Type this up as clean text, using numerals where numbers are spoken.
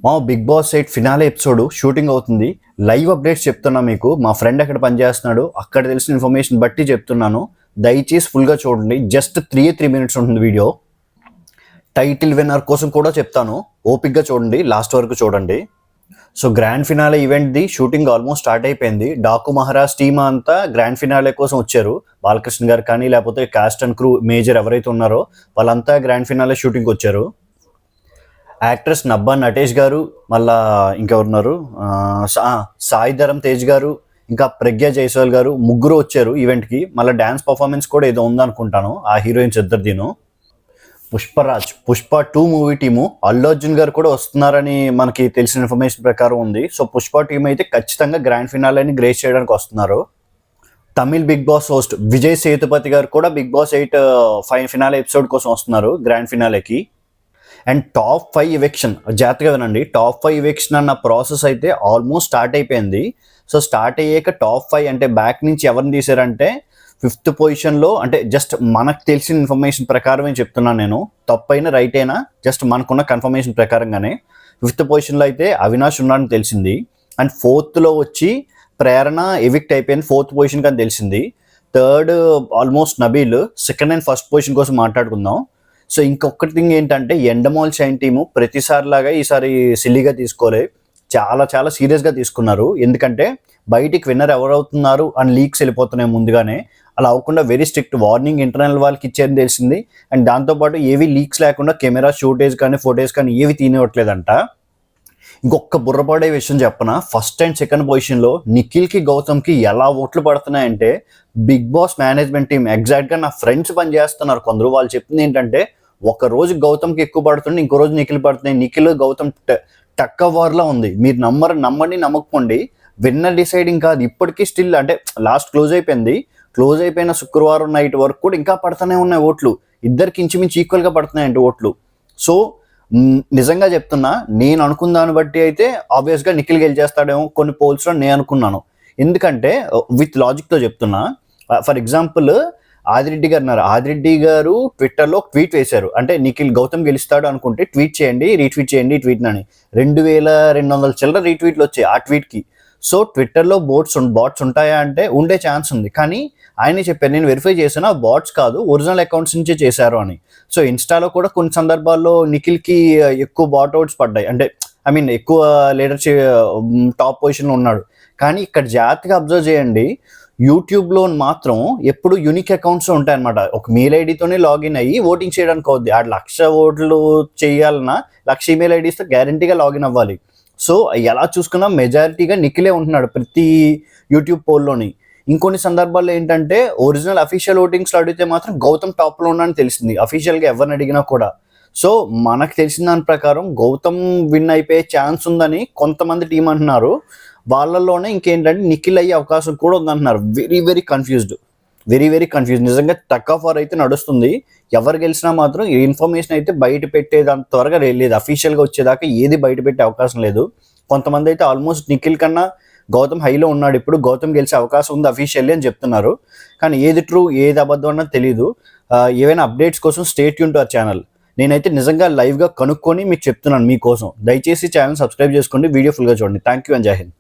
మా Bigg Boss 8 finale episode shooting అవుతుంది. Live updates చెప్తున్నా మీకు. మా ఫ్రెండ్ ఎక్కడ పనిచేస్తున్నాడు, అక్కడ తెలిసిన ఇన్ఫర్మేషన్ బట్టి చెప్తున్నాను. దయచేసి ఫుల్గా చూడండి. జస్ట్ 3 మినిట్స్ ఉంటుంది వీడియో. టైటిల్ విన్నర్ కోసం కూడా చెప్తాను. ఓపిక్గా చూడండి, లాస్ట్ వరకు చూడండి. సో గ్రాండ్ ఫినాలే ఈవెంట్ది షూటింగ్ ఆల్మోస్ట్ స్టార్ట్ అయిపోయింది. డాకు మహారాజ్ టీమ్ అంతా గ్రాండ్ ఫినాలే కోసం వచ్చారు. బాలకృష్ణ గారు కానీ లేకపోతే కాస్ట్ అండ్ క్రూ మేజర్ ఎవరైతే ఉన్నారో వాళ్ళంతా గ్రాండ్ ఫినాలే షూటింగ్కి వచ్చారు. యాక్ట్రెస్ నబ్బా నటేష్ గారు, మళ్ళా ఇంకెవరున్నారు, సాయి ధరమ్ తేజ్ గారు, ఇంకా ప్రజ్ఞ జైస్వాల్ గారు, ముగ్గురు వచ్చారు ఈవెంట్కి. మళ్ళీ డ్యాన్స్ పర్ఫార్మెన్స్ కూడా ఏదో ఉందనుకుంటాను ఆ హీరోయిన్స్ ఇద్దరిదిను. పుష్ప 2 మూవీ టీము అల్లు అర్జున్ గారు కూడా వస్తున్నారని మనకి తెలిసిన ఇన్ఫర్మేషన్ ప్రకారం ఉంది. సో పుష్ప టీం అయితే ఖచ్చితంగా గ్రాండ్ ఫినాలేని గ్రేస్ చేయడానికి వస్తున్నారు. Tamil Bigg Boss host Vijay Sethupathi garu కూడా బిగ్ బాస్ 8 ఫినాలే ఎపిసోడ్ కోసం వస్తున్నారు గ్రాండ్ ఫినాలేకి. అండ్ టాప్ 5 ఎవిక్షన్, జాగ్రత్తగా వినండి, టాప్ 5 ఎవిక్షన్ అన్న ప్రాసెస్ అయితే ఆల్మోస్ట్ స్టార్ట్ అయిపోయింది. సో స్టార్ట్ అయ్యాక టాప్ 5 అంటే బ్యాక్ నుంచి ఎవరిని తీశారంటే 5th పొజిషన్లో, అంటే జస్ట్ మనకు తెలిసిన ఇన్ఫర్మేషన్ ప్రకారమే చెప్తున్నాను నేను, తప్పైనా రైట్ అయినా జస్ట్ మనకున్న కన్ఫర్మేషన్ ప్రకారంగానే 5th పొజిషన్లో అయితే అవినాష్ ఉన్నాడని తెలిసింది. అండ్ 4th వచ్చి ప్రేరణ ఎవిక్ట్ అయిపోయింది 4th పొజిషన్ అని తెలిసింది. 3rd almost Nabeel. 2nd and 1st position కోసం మాట్లాడుకుందాం. సో ఇంకొకటి థింగ్ ఏంటంటే ఎండమాల్ షైన్ టీము ప్రతిసారి లాగా ఈసారి సిల్లీగా తీసుకోలే, చాలా చాలా సీరియస్గా తీసుకున్నారు. ఎందుకంటే బయటికి విన్నర్ ఎవరవుతున్నారు అని లీక్స్ వెళ్ళిపోతున్నాయి ముందుగానే. అలా అవ్వకుండా వెరీ స్ట్రిక్ట్ వార్నింగ్ ఇంటర్నల్ వాళ్ళకి ఇచ్చేది తెలిసింది. అండ్ దాంతోపాటు ఏవి లీక్స్ లేకుండా కెమెరా షూటేజ్ కానీ ఫోటేజ్ కానీ ఏవి తీనివ్వట్లేదంట. ఇంకొక బుర్రపడే విషయం చెప్పనా, 1st అండ్ 2nd పొజిషన్లో నిఖిల్కి గౌతమ్కి ఎలా ఓట్లు పడుతున్నాయంటే బిగ్ బాస్ మేనేజ్మెంట్ టీం ఎగ్జాక్ట్గా నా ఫ్రెండ్స్ పని చేస్తున్నారు కొందరు. వాళ్ళు చెప్పింది ఏంటంటే ఒక రోజు గౌతమ్కి ఎక్కువ పడుతుంది, ఇంకో రోజు నిఖిల్ పడుతున్నాయి. నిఖిల్ గౌతమ్ టక్క వార్లా ఉంది. మీరు నమ్మండి నమ్మకపోండి, విన్నర్ డిసైడింగ్ కాదు ఇప్పటికీ స్టిల్. అంటే లాస్ట్ క్లోజ్ అయిపోయిన శుక్రవారం నైట్ వరకు కూడా ఇంకా పడుతూనే ఉన్నాయి ఓట్లు. ఇద్దరికి ఇంచుమించు ఈక్వల్గా పడుతున్నాయండి ఓట్లు. సో నిజంగా చెప్తున్నా, నేను అనుకున్న దాన్ని బట్టి అయితే ఆబ్వియస్గా నిఖిల్ గెలిచేస్తాడేమో కొన్ని పోల్స్లో నేను అనుకున్నాను. ఎందుకంటే విత్ లాజిక్తో చెప్తున్నా. ఫర్ ఎగ్జాంపుల్ ఆదిరెడ్డి గారు ట్విట్టర్లో ట్వీట్ వేశారు. అంటే నిఖిల్ గౌతమ్ గెలుస్తాడు అనుకుంటే ట్వీట్ చేయండి, రీట్వీట్ చేయండి ఈ ట్వీట్ అని. 2200 చిల్లర రీట్వీట్లు వచ్చాయి ఆ ట్వీట్కి. సో ట్విట్టర్లో బాట్స్ ఉంటాయా అంటే ఉండే ఛాన్స్ ఉంది. కానీ ఆయనే చెప్పారు, నేను వెరిఫై చేసిన బాట్స్ కాదు, ఒరిజినల్ అకౌంట్స్ నుంచే చేశారు అని. సో ఇన్స్టాలో కూడా కొన్ని సందర్భాల్లో నిఖిల్కి ఎక్కువ బాట్ అవుట్స్ పడ్డాయి. అంటే ఎక్కువ లీడర్షిప్ టాప్ పొజిషన్లో ఉన్నాడు. కానీ ఇక్కడ జాగ్రత్తగా అబ్జర్వ్ చేయండి, యూట్యూబ్లో మాత్రం ఎప్పుడు యూనిక్ అకౌంట్స్ ఉంటాయన్నమాట. ఒక మెయిల్ ఐడితోనే లాగిన్ అయ్యి ఓటింగ్ చేయడానికి అవుద్ది. 1,00,000 ఓట్లు చేయాలన్నా 1,00,000 ఈమెయిల్ ఐడీస్తో గ్యారంటీగా లాగిన్ అవ్వాలి. సో ఎలా చూసుకున్నా మెజారిటీగా నిఖిలే ఉంటున్నాడు ప్రతి యూట్యూబ్ పోల్లోని. ఇంకొన్ని సందర్భాల్లో ఏంటంటే ఒరిజినల్ అఫీషియల్ ఓటింగ్స్లో అడిగితే మాత్రం గౌతమ్ టాప్లో ఉన్నాడని తెలిసింది అఫీషియల్గా ఎవరిని అడిగినా కూడా. సో మనకు తెలిసిన దాని ప్రకారం గౌతమ్ విన్ అయిపోయే ఛాన్స్ ఉందని కొంతమంది టీం అంటున్నారు. వాళ్ళల్లోనే ఇంకేంటంటే నిఖిల్ అయ్యే అవకాశం కూడా ఉందంటున్నారు. Very confused. నిజంగా టక్ ఆఫ్ వార్ అయితే నడుస్తుంది. ఎవరు గెలిచినా మాత్రం ఈ ఇన్ఫర్మేషన్ అయితే బయట పెట్టేదంత త్వరగా లేదు. అఫీషియల్గా వచ్చేదాకా ఏది బయట పెట్టే అవకాశం లేదు. కొంతమంది అయితే ఆల్మోస్ట్ నిఖిల్ కన్నా గౌతమ్ హైలో ఉన్నాడు, ఇప్పుడు గౌతమ్ గెలిచే అవకాశం ఉంది అఫీషియల్లీ అని చెప్తున్నారు. కానీ ఏది ట్రూ ఏది అబద్ధం అన్నది తెలీదు. ఏవైనా అప్డేట్స్ కోసం stay tune to our channel. నేనైతే నిజంగా లైవ్గా కనుక్కొని మీకు చెప్తున్నాను మీకోసం. దయచేసి ఛానల్ సబ్స్క్రైబ్ చేసుకోండి, వీడియో ఫుల్గా చూడండి. థ్యాంక్ యూ అండ్ జై హింద్.